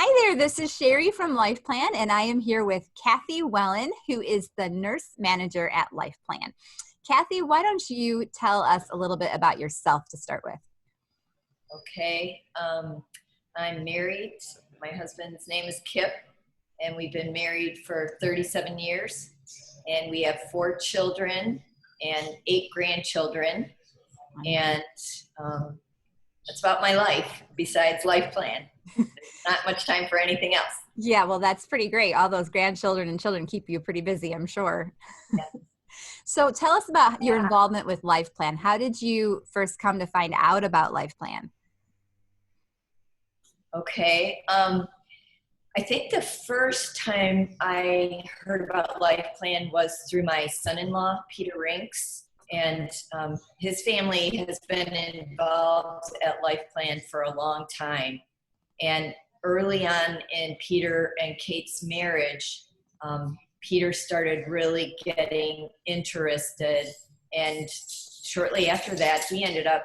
Hi there, this is Sherry from LifePlan, and I am here with Kathy Wellin, who is the nurse manager at LifePlan. Kathy, why don't you tell us a little bit about yourself to start with? Okay, I'm married. My husband's name is Kip, and we've been married for 37 years, and we have 4 children and 8 grandchildren, and that's about my life besides LifePlan. Not much time for anything else. Yeah, well, that's pretty great. All those grandchildren and children keep you pretty busy, I'm sure. Yeah. So tell us about your involvement with LifePlan. How did you first come to find out about LifePlan? Okay, I think the first time I heard about LifePlan was through my son-in-law, Peter Rinks, and his family has been involved at LifePlan for a long time. And early on in Peter and Kate's marriage, Peter started really getting interested, and shortly after that, he ended up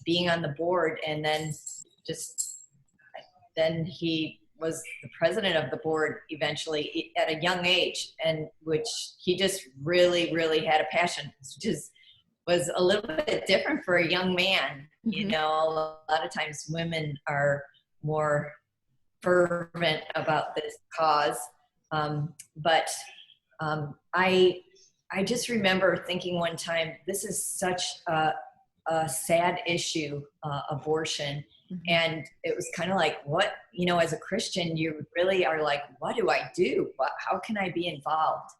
being on the board, and then he was the president of the board eventually at a young age, and which he just really had a passion, which was a little bit different for a young man. Mm-hmm. You know, a lot of times women are more fervent about this cause. But I just remember thinking one time, this is such a sad issue, abortion. Mm-hmm. And it was kind of like, what, you know, as a Christian, you really are like, what do I do? How can I be involved?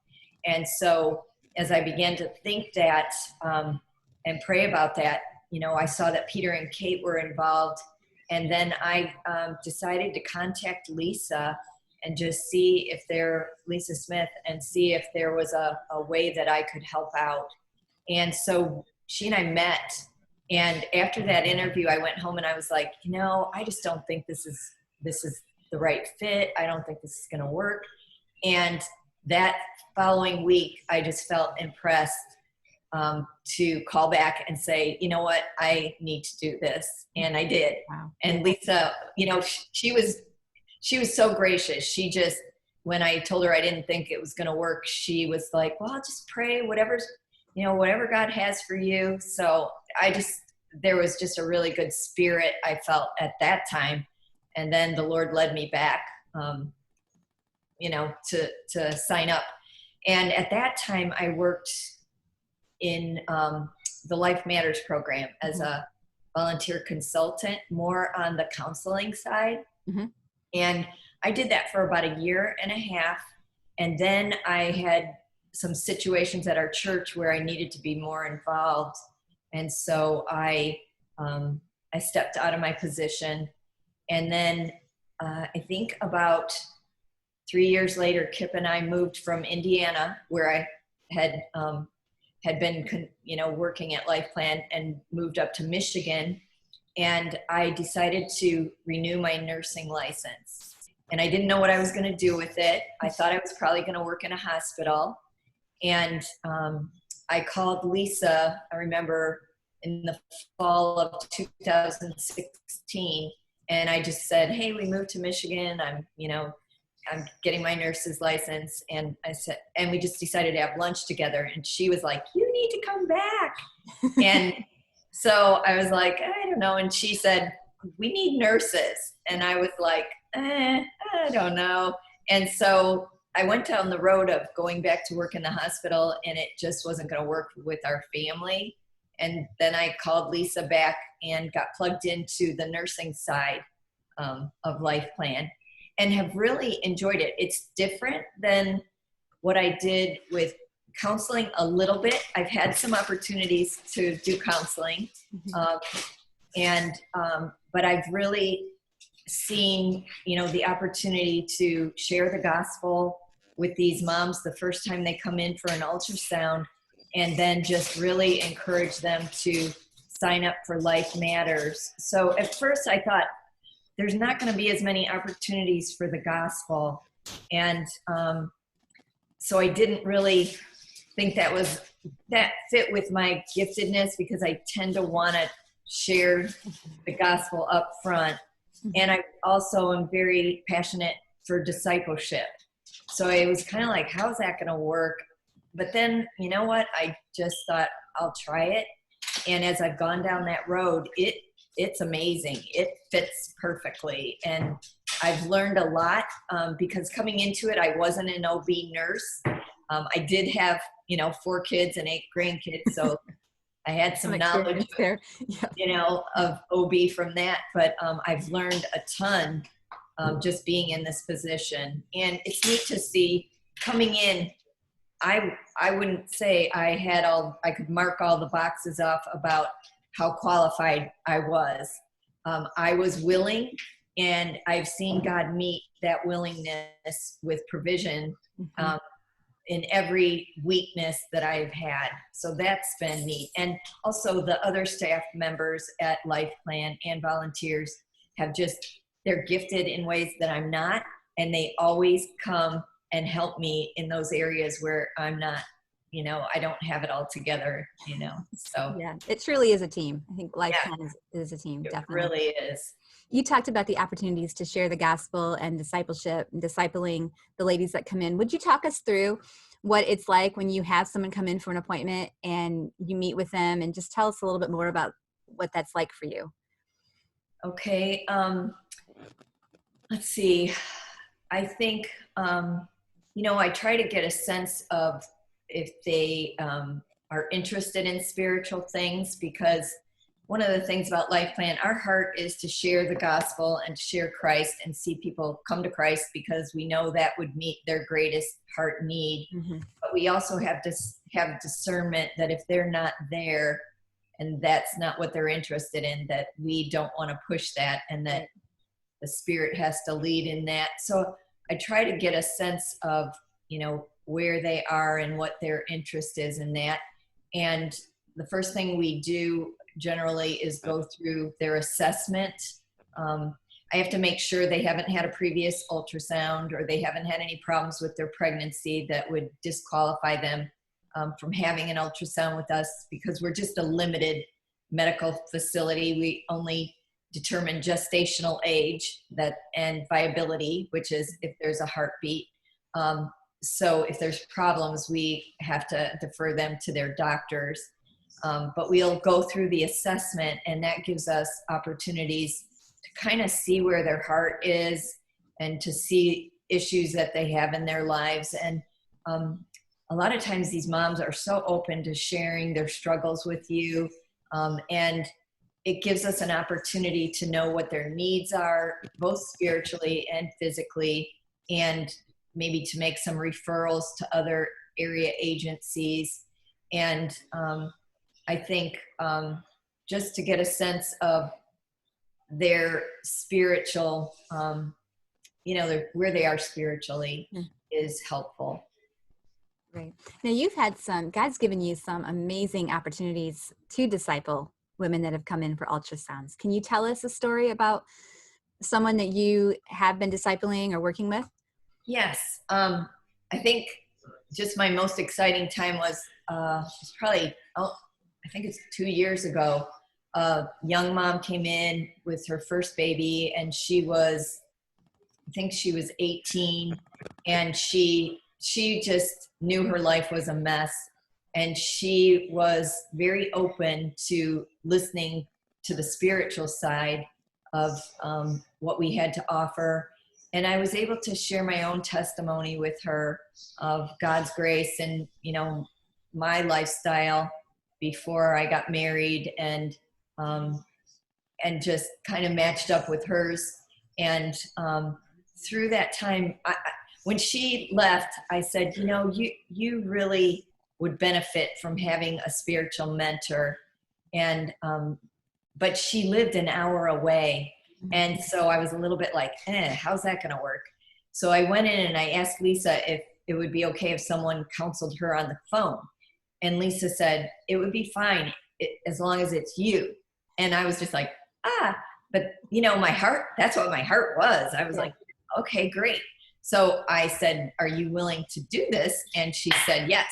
And so as I began to think that and pray about that, you know, I saw that Peter and Kate were involved. And then I decided to contact Lisa and just see if Lisa Smith, and see if there was a way that I could help out. And so she and I met. And after that interview, I went home and I was like, you know, I just don't think this is the right fit. I don't think this is going to work. And that following week, I just felt impressed to call back and say, you know what, I need to do this. And I did. Wow. And Lisa, you know, she was so gracious. She just, when I told her I didn't think it was going to work, she was like, well, just pray, whatever God has for you. So there was just a really good spirit I felt at that time. And then the Lord led me back, you know, to sign up. And at that time I worked in the Life Matters program as a volunteer consultant, more on the counseling side. Mm-hmm. And I did that for about 1.5 years. And then I had some situations at our church where I needed to be more involved. And so I stepped out of my position. And then I think about 3 years later, Kip and I moved from Indiana, where I had been, you know, working at LifePlan, and moved up to Michigan. And I decided to renew my nursing license. And I didn't know what I was going to do with it. I thought I was probably going to work in a hospital. And I called Lisa, I remember, in the fall of 2016. And I just said, hey, we moved to Michigan. I'm getting my nurse's license. And I said, and we just decided to have lunch together. And she was like, you need to come back. And so I was like, I don't know. And she said, we need nurses. And I was like, I don't know. And so I went down the road of going back to work in the hospital, and it just wasn't going to work with our family. And then I called Lisa back and got plugged into the nursing side of LifePlan, and have really enjoyed it. It's different than what I did with counseling a little bit. I've had some opportunities to do counseling, but I've really seen, you know, the opportunity to share the gospel with these moms the first time they come in for an ultrasound, and then just really encourage them to sign up for Life Matters. So at first I thought, there's not going to be as many opportunities for the gospel. And so I didn't really think that fit with my giftedness, because I tend to want to share the gospel up front. And I also am very passionate for discipleship. So it was kind of like, how's that going to work? But then, you know what? I just thought I'll try it. And as I've gone down that road, it's amazing. It fits perfectly. And I've learned a lot because coming into it, I wasn't an OB nurse. I did have, 4 kids and 8 grandkids. So I had some knowledge there. of OB from that. But I've learned a ton just being in this position. And it's neat to see coming in. I wouldn't say I could mark all the boxes off about how qualified I was. I was willing, and I've seen God meet that willingness with provision in every weakness that I've had. So that's been neat. And also the other staff members at LifePlan and volunteers they're gifted in ways that I'm not, and they always come and help me in those areas where I'm not, I don't have it all together, so. Yeah, it truly is a team. I think LifePlan is a team, definitely. It really is. You talked about the opportunities to share the gospel and discipleship and discipling the ladies that come in. Would you talk us through what it's like when you have someone come in for an appointment and you meet with them, and just tell us a little bit more about what that's like for you? Okay. Let's see. I think, I try to get a sense of if they are interested in spiritual things, because one of the things about LifePlan, our heart is to share the gospel and to share Christ and see people come to Christ, because we know that would meet their greatest heart need. Mm-hmm. But we also have to have discernment that if they're not there and that's not what they're interested in, that we don't want to push that, and that the Spirit has to lead in that. So I try to get a sense of, where they are and what their interest is in that. And the first thing we do generally is go through their assessment. I have to make sure they haven't had a previous ultrasound, or they haven't had any problems with their pregnancy that would disqualify them from having an ultrasound with us, because we're just a limited medical facility. We only determine gestational age and viability, which is if there's a heartbeat. So if there's problems, we have to defer them to their doctors. But we'll go through the assessment, and that gives us opportunities to kind of see where their heart is and to see issues that they have in their lives. And a lot of times these moms are so open to sharing their struggles with you. And it gives us an opportunity to know what their needs are, both spiritually and physically, and maybe to make some referrals to other area agencies. And I think just to get a sense of their spiritual, where they are spiritually is helpful. Right. Now God's given you some amazing opportunities to disciple women that have come in for ultrasounds. Can you tell us a story about someone that you have been discipling or working with? Yes. I think just my most exciting time was probably, I think it's 2 years ago. A young mom came in with her first baby, and she was 18, and she just knew her life was a mess. And she was very open to listening to the spiritual side of what we had to offer. And I was able to share my own testimony with her of God's grace and, my lifestyle before I got married, and just kind of matched up with hers. And through that time, when she left, I said, you really would benefit from having a spiritual mentor. And but she lived an hour away. And so I was a little bit like, how's that going to work? So I went in and I asked Lisa if it would be okay if someone counseled her on the phone. And Lisa said, it would be fine as long as it's you. And I was just like, but my heart, that's what my heart was. I was like, okay, great. So I said, are you willing to do this? And she said, yes.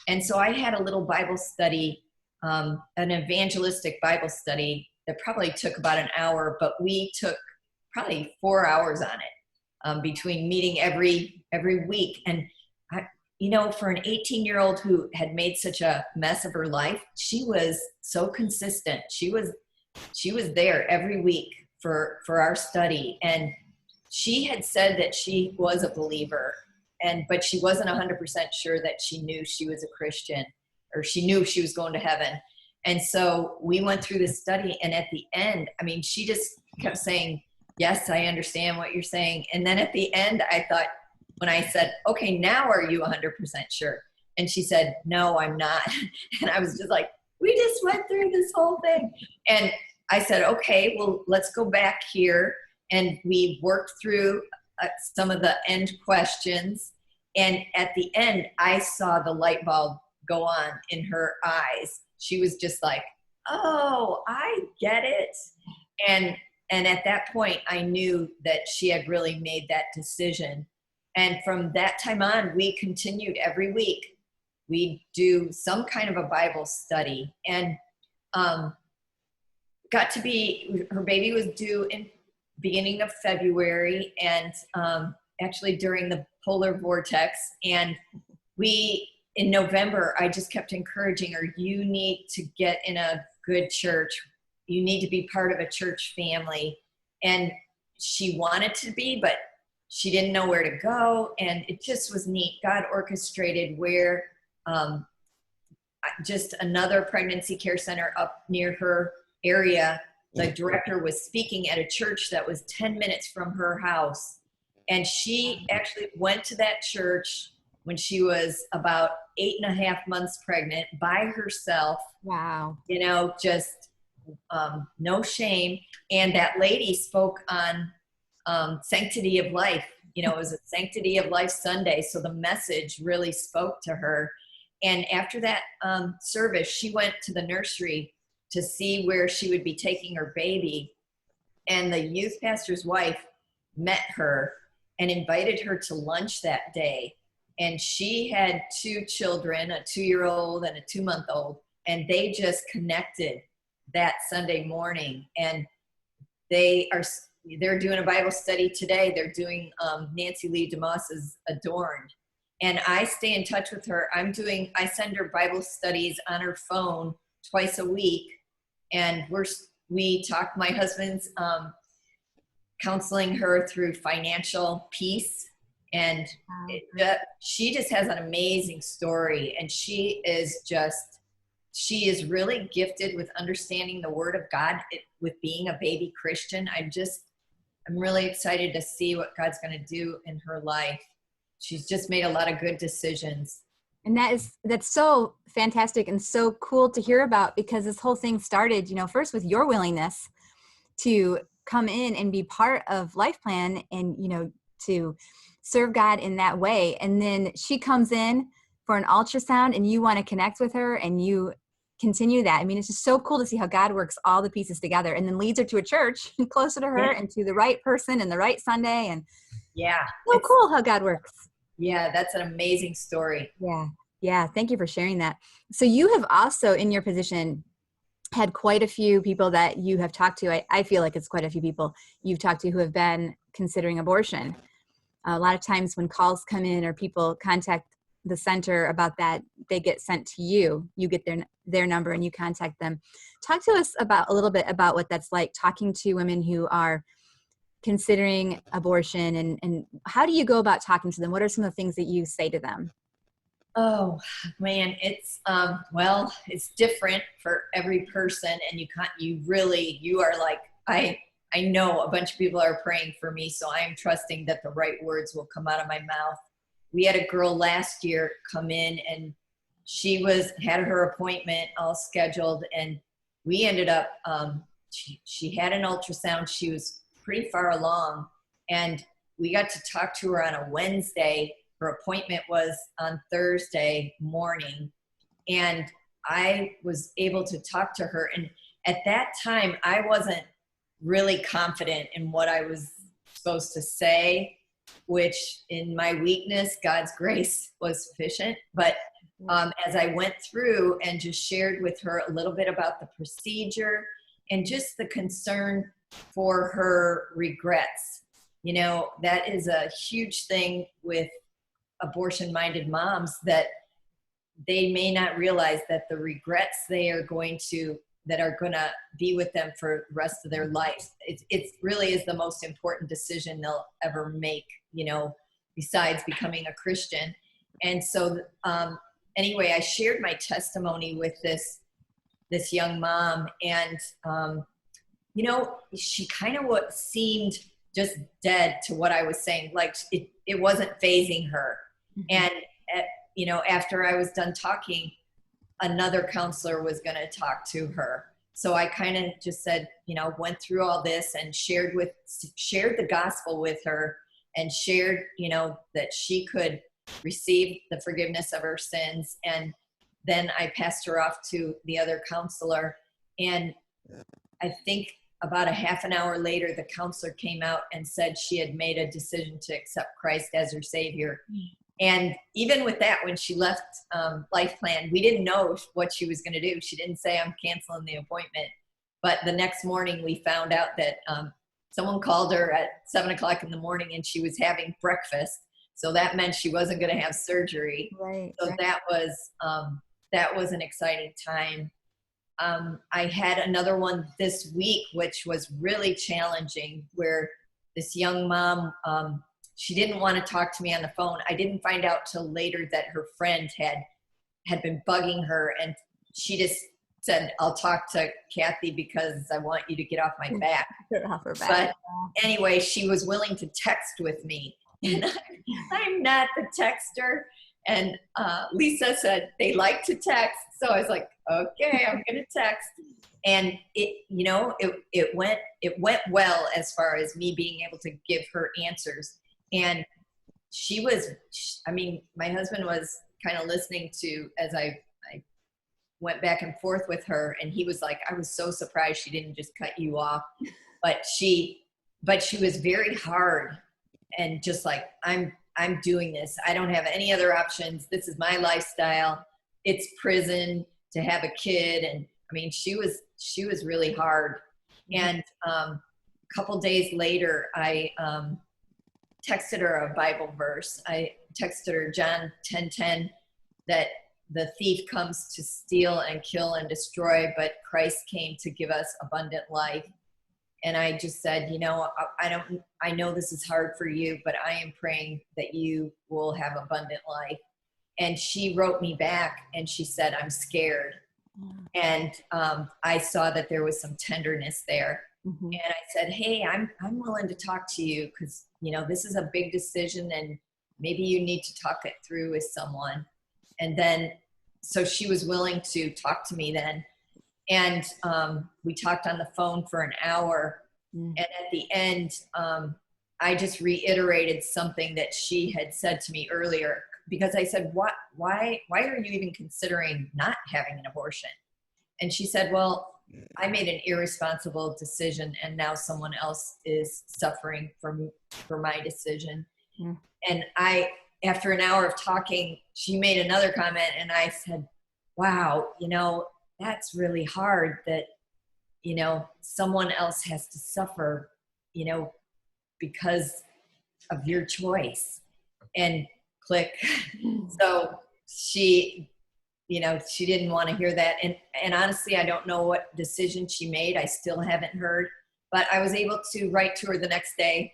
And so I had a little Bible study, an evangelistic Bible study that probably took about an hour, but we took probably 4 hours on it, between meeting every week. And for an 18-year-old who had made such a mess of her life, she was so consistent. She was there every week for our study. And she had said that she was a believer, but she wasn't 100% sure that she knew she was a Christian, or she knew she was going to heaven. And so we went through this study, and at the end, she just kept saying, yes, I understand what you're saying. And then at the end, I thought, when I said, okay, now are you 100% sure? And she said, no, I'm not. And I was just like, we just went through this whole thing. And I said, okay, well, let's go back here. And we worked through some of the end questions. And at the end, I saw the light bulb go on in her eyes. She was just like, oh, I get it. And at that point, I knew that she had really made that decision. And from that time on, we continued every week. We do some kind of a Bible study. And her baby was due in beginning of February, and actually during the polar vortex. And in November, I just kept encouraging her, you need to get in a good church. You need to be part of a church family. And she wanted to be, but she didn't know where to go. And it just was neat. God orchestrated where just another pregnancy care center up near her area, the director was speaking at a church that was 10 minutes from her house. And she actually went to that church when she was about 8.5 months pregnant by herself. Wow. Just no shame. And that lady spoke on sanctity of life. It was a Sanctity of Life Sunday. So the message really spoke to her. And after that service, she went to the nursery to see where she would be taking her baby. And the youth pastor's wife met her and invited her to lunch that day. And she had 2 children, a 2-year-old and a 2-month-old. And they just connected that Sunday morning. And they're doing a Bible study today. They're doing Nancy Lee DeMoss's Adorned. And I stay in touch with her. I send her Bible studies on her phone twice a week. And we talk, my husband's counseling her through financial peace. And she just has an amazing story. And she is really gifted with understanding the Word of God, with being a baby Christian. I'm really excited to see what God's going to do in her life. She's just made a lot of good decisions. And that's so fantastic and so cool to hear about, because this whole thing started, first with your willingness to come in and be part of LifePlan and, to serve God in that way. And then she comes in for an ultrasound and you want to connect with her and you continue that. It's just so cool to see how God works all the pieces together and then leads her to a church closer to her and to the right person and the right Sunday. And so cool how God works. Yeah, that's an amazing story. Yeah. Thank you for sharing that. So you have also, in your position, had quite a few people that you have talked to. I feel like it's quite a few people you've talked to who have been considering abortion. A lot of times when calls come in or people contact the center about that, they get sent to you. You get their number and you contact them. Talk to us a little bit about what that's like, talking to women who are considering abortion, and how do you go about talking to them? What are some of the things that you say to them? Oh man, it's it's different for every person, and you are like, I know a bunch of people are praying for me, so I am trusting that the right words will come out of my mouth. We had a girl last year come in, and she had her appointment all scheduled, and we ended up she had an ultrasound. She was pretty far along, and we got to talk to her on a Wednesday. Her appointment was on Thursday morning, and I was able to talk to her. And at that time, I wasn't really confident in what I was supposed to say, which in my weakness, God's grace was sufficient. But as I went through and just shared with her a little bit about the procedure and just the concern for her regrets. You know, that is a huge thing with abortion-minded moms, that they may not realize that the regrets that are going to be with them for the rest of their life. It really is the most important decision they'll ever make, you know, besides becoming a Christian. And so, anyway, I shared my testimony with this young mom, and, you know, she kind of seemed just dead to what I was saying. Like it wasn't fazing her. Mm-hmm. And, you know, after I was done talking, another counselor was going to talk to her. So I kind of just said, you know, went through all this and shared the gospel with her, and shared, you know, that she could receive the forgiveness of her sins. And then I passed her off to the other counselor. And I think about a half an hour later, the counselor came out and said she had made a decision to accept Christ as her Savior. And even with that, when she left LifePlan, we didn't know what she was going to do. She didn't say, I'm canceling the appointment. But the next morning, we found out that someone called her at 7:00 in the morning, and she was having breakfast. So that meant she wasn't going to have surgery. Right. So that was an exciting time. I had another one this week, which was really challenging, where this young mom, she didn't want to talk to me on the phone. I didn't find out till later that her friend had been bugging her, and she just said, I'll talk to Kathy because I want you to get off my back. Off her back. But anyway, she was willing to text with me, and I'm not the texter. And Lisa said they like to text. So I was like, okay, I'm going to text. And it went well as far as me being able to give her answers. And my husband was kind of listening to, as I went back and forth with her, and he was like, I was so surprised she didn't just cut you off. But she was very hard, and just like, I'm doing this. I don't have any other options. This is my lifestyle. It's prison to have a kid. And I mean, she was really hard. And a couple days later, I texted her a Bible verse. I texted her John 10:10, that the thief comes to steal and kill and destroy, but Christ came to give us abundant life. And I just said, you know, I know this is hard for you, but I am praying that you will have abundant life. And she wrote me back, and she said, I'm scared. And I saw that there was some tenderness there. Mm-hmm. And I said, hey, I'm willing to talk to you, because, you know, this is a big decision, and maybe you need to talk it through with someone. And then, so she was willing to talk to me then. And we talked on the phone for an hour. And at the end, I just reiterated something that she had said to me earlier, because I said, why are you even considering not having an abortion? And she said, well, I made an irresponsible decision, and now someone else is suffering for my decision. And after an hour of talking, she made another comment, and I said, wow, you know, that's really hard that, you know, someone else has to suffer, you know, because of your choice. And click. So she didn't want to hear that. And honestly, I don't know what decision she made. I still haven't heard, but I was able to write to her the next day,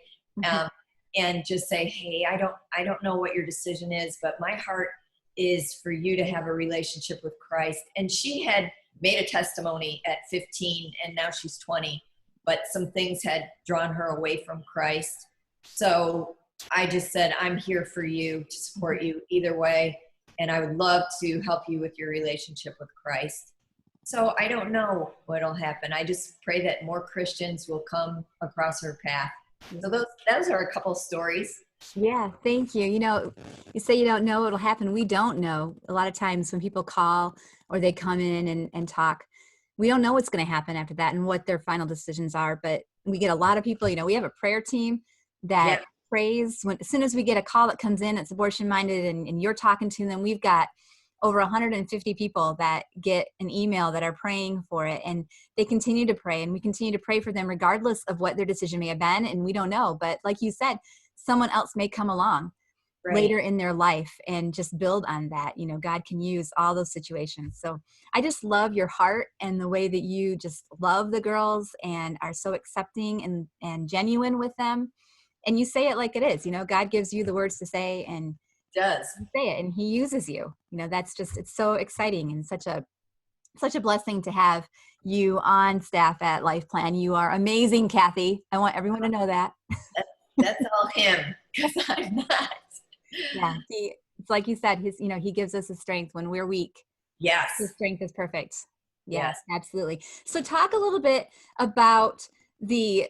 and just say, hey, I don't know what your decision is, but my heart is for you to have a relationship with Christ. And she had made a testimony at 15, and now she's 20, but some things had drawn her away from Christ. So I just said, I'm here for you, to support you either way, and I would love to help you with your relationship with Christ. So I don't know what'll happen. I just pray that more Christians will come across her path. So those are a couple stories. Yeah, thank you. You know, you say you don't know what'll happen. We don't know. A lot of times when people call or they come in and talk, we don't know what's going to happen after that and what their final decisions are. But we get a lot of people, you know, we have a prayer team that prays as soon as we get a call that comes in, it's abortion minded, and you're talking to them. We've got over 150 people that get an email that are praying for it, and they continue to pray, and we continue to pray for them regardless of what their decision may have been. And we don't know, but like you said, someone else may come along Right. later in their life and just build on that. God can use all those situations. So I just love your heart and the way that you just love the girls and are so accepting and genuine with them. And you say it like it is. God gives you the words to say, and Does. you say it, and he uses you. That's just, it's so exciting and such a blessing to have you on staff at LifePlan. You are amazing, Kathy. I want everyone to know that. That's all him, because I'm not. Yeah, it's like you said, he gives us the strength when we're weak. Yes. His strength is perfect. Yes, Yes. absolutely. So talk a little bit about the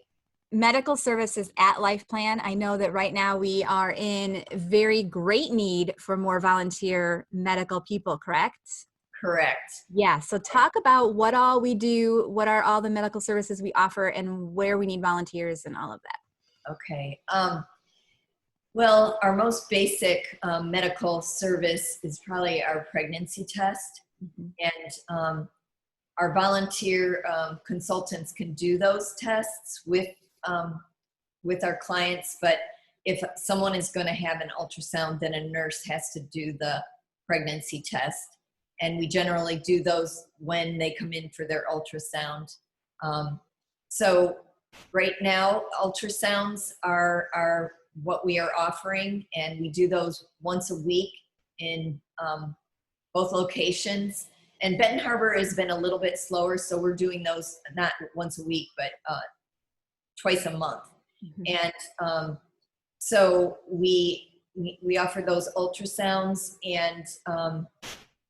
medical services at LifePlan. I know that right now we are in very great need for more volunteer medical people, correct? Correct. Yeah, so talk about what all we do, what are all the medical services we offer, and where we need volunteers and all of that. Okay. Well, our most basic medical service is probably our pregnancy test. Mhm. And our volunteer consultants can do those tests with our clients. But if someone is going to have an ultrasound, then a nurse has to do the pregnancy test. And we generally do those when they come in for their ultrasound. So right now, ultrasounds are what we are offering, and we do those once a week in both locations. And Benton Harbor has been a little bit slower, so we're doing those not once a week, but twice a month. Mhm. And so we offer those ultrasounds, and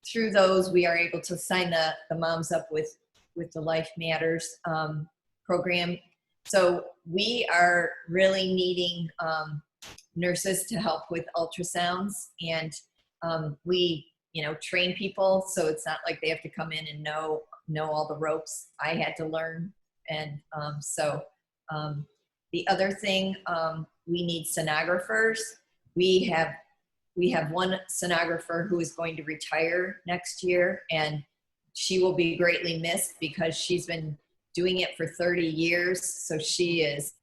through those we are able to sign the moms up with the Life Matters program. So we are really needing nurses to help with ultrasounds, and we train people, so it's not like they have to come in and know all the ropes. I had to learn. And the other thing, we need sonographers. We have one sonographer who is going to retire next year, and she will be greatly missed because she's been doing it for 30 years. So she is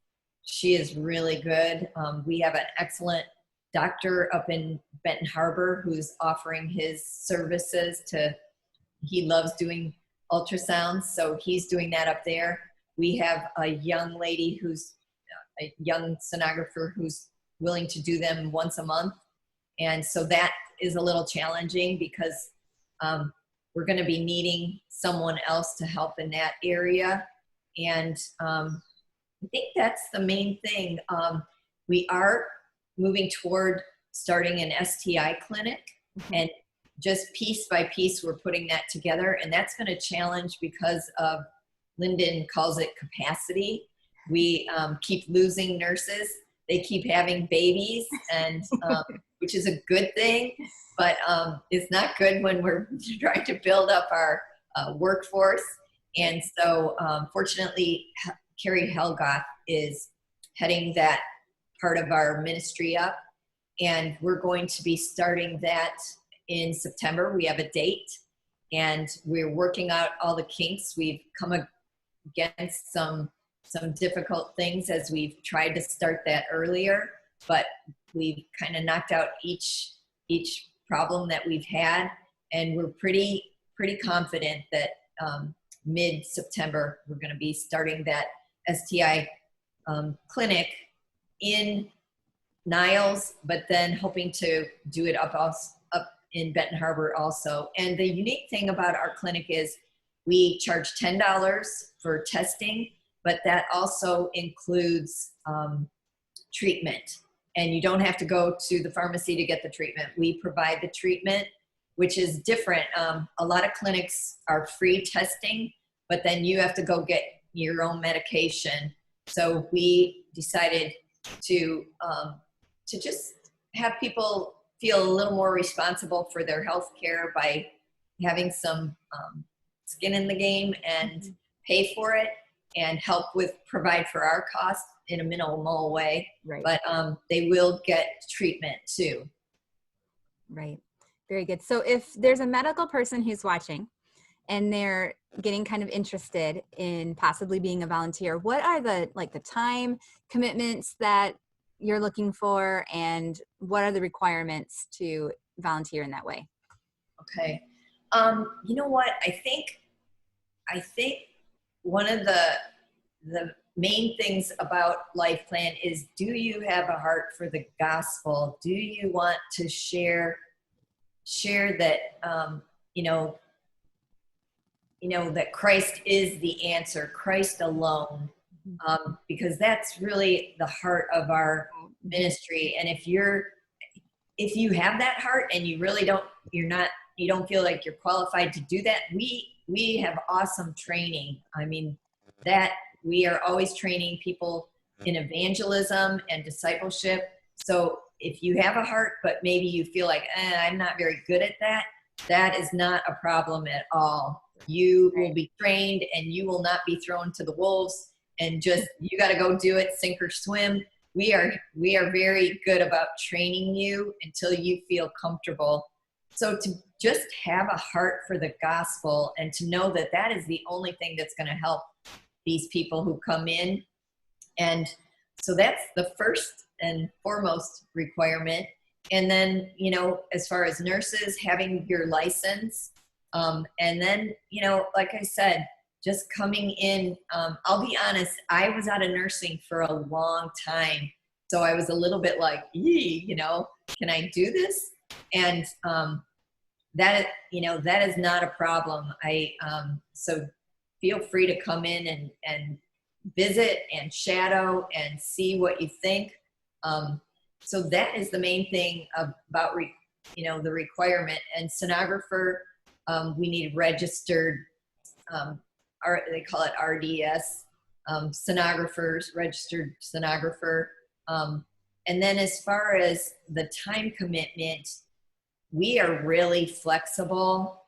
really good. We have an excellent doctor up in Benton Harbor who's offering his services he loves doing ultrasounds, so he's doing that up there. We have a young lady a young sonographer who's willing to do them once a month. And so that is a little challenging because we're going to be needing someone else to help in that area. And I think that's the main thing. We are moving toward starting an STI clinic, and just piece by piece we're putting that together, and that's going to challenge because of, Lyndon calls it capacity. We keep losing nurses. They keep having babies, and which is a good thing, but it's not good when we're trying to build up our workforce. And so fortunately, Carrie Helgoth is heading that part of our ministry up, and we're going to be starting that in September. We have a date, and we're working out all the kinks. We've come against some difficult things as we've tried to start that earlier, but we've kind of knocked out each problem that we've had, and we're pretty confident that mid-September we're going to be starting that STI clinic in Niles, but then hoping to do it up in Benton Harbor also. And the unique thing about our clinic is we charge $10 for testing, but that also includes treatment. And you don't have to go to the pharmacy to get the treatment. We provide the treatment, which is different. A lot of clinics are free testing, but then you have to go get your own medication. So we decided to just have people feel a little more responsible for their health care by having some skin in the game and pay for it and help provide for our costs in a minimal way. Right. But they will get treatment too. Right. Very good. So if there's a medical person who's watching and they're getting kind of interested in possibly being a volunteer, what are the time commitments that you're looking for, and what are the requirements to volunteer in that way? Okay. You know what? I think one of the main things about LifePlan is, do you have a heart for the gospel? Do you want to share that that Christ is the answer, Christ alone, because that's really the heart of our ministry. And if you have that heart and you really you don't feel like you're qualified to do that, we have awesome training. I mean, that we are always training people in evangelism and discipleship. So if you have a heart, but maybe you feel like, I'm not very good at that, that is not a problem at all. You will be trained and you will not be thrown to the wolves and just, you got to go do it, sink or swim. We are very good about training you until you feel comfortable. So to just have a heart for the gospel and to know that that is the only thing that's going to help these people who come in. And so that's the first and foremost requirement. And then, as far as nurses, having your license. And then, like I said, just coming in. I'll be honest, I was out of nursing for a long time. So I was a little bit like, can I do this? And that is not a problem. So feel free to come in and visit and shadow and see what you think. So that is the main thing about, the requirement. And sonographer, we need registered, they call it RDS, sonographers, registered sonographer. And then as far as the time commitment, we are really flexible.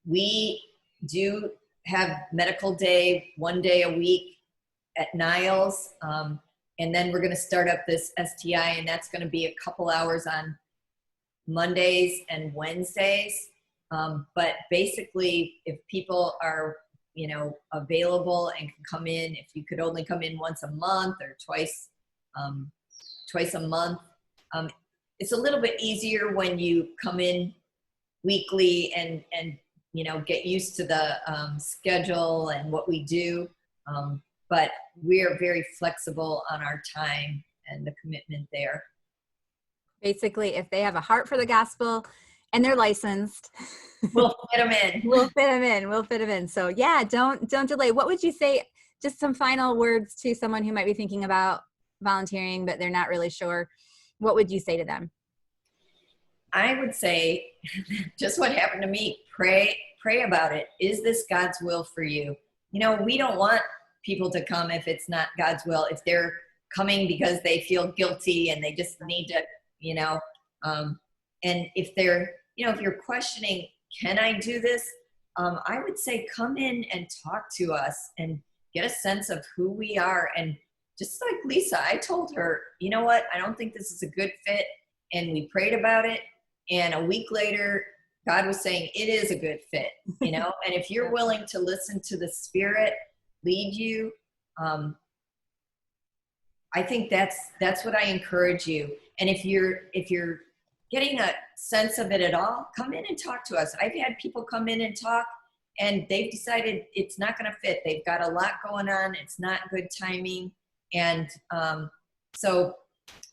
We do have medical day 1 day a week at Niles. And then we're going to start up this STI, and that's going to be a couple hours on Mondays and Wednesdays. But basically, if people are, available and can come in, if you could only come in once a month or twice a month, it's a little bit easier when you come in weekly and get used to the schedule and what we do. But we are very flexible on our time and the commitment there. Basically, if they have a heart for the gospel and they're licensed, we'll fit them in. We'll fit them in. So yeah, don't delay. What would you say, just some final words to someone who might be thinking about volunteering, but they're not really sure? What would you say to them? I would say just what happened to me. Pray about it. Is this God's will for you? We don't want people to come if it's not God's will. If they're coming because they feel guilty and they just need to, and if they're, if you're questioning, can I do this? I would say come in and talk to us and get a sense of who we are. And just like Lisa, I told her, you know what? I don't think this is a good fit. And we prayed about it. And a week later, God was saying it is a good fit, And if you're willing to listen to the Spirit lead you, I think that's what I encourage you. And if you're getting a sense of it at all, come in and talk to us. I've had people come in and talk, and they've decided it's not going to fit. They've got a lot going on. It's not good timing. And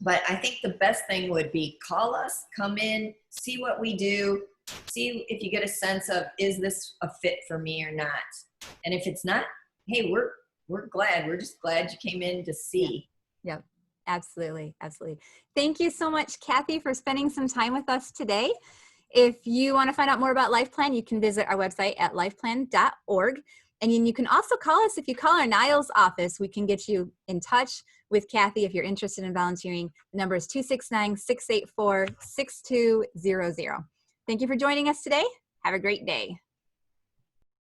but I think the best thing would be call us, come in, see what we do, see if you get a sense of, is this a fit for me or not? And if it's not, hey, we're glad. We're just glad you came in to see. Yep. Absolutely. Absolutely. Thank you so much, Kathy, for spending some time with us today. If you want to find out more about LifePlan, you can visit our website at lifeplan.org. And then you can also call us. If you call our Niles office, we can get you in touch with Kathy if you're interested in volunteering. The number is 269-684-6200. Thank you for joining us today. Have a great day.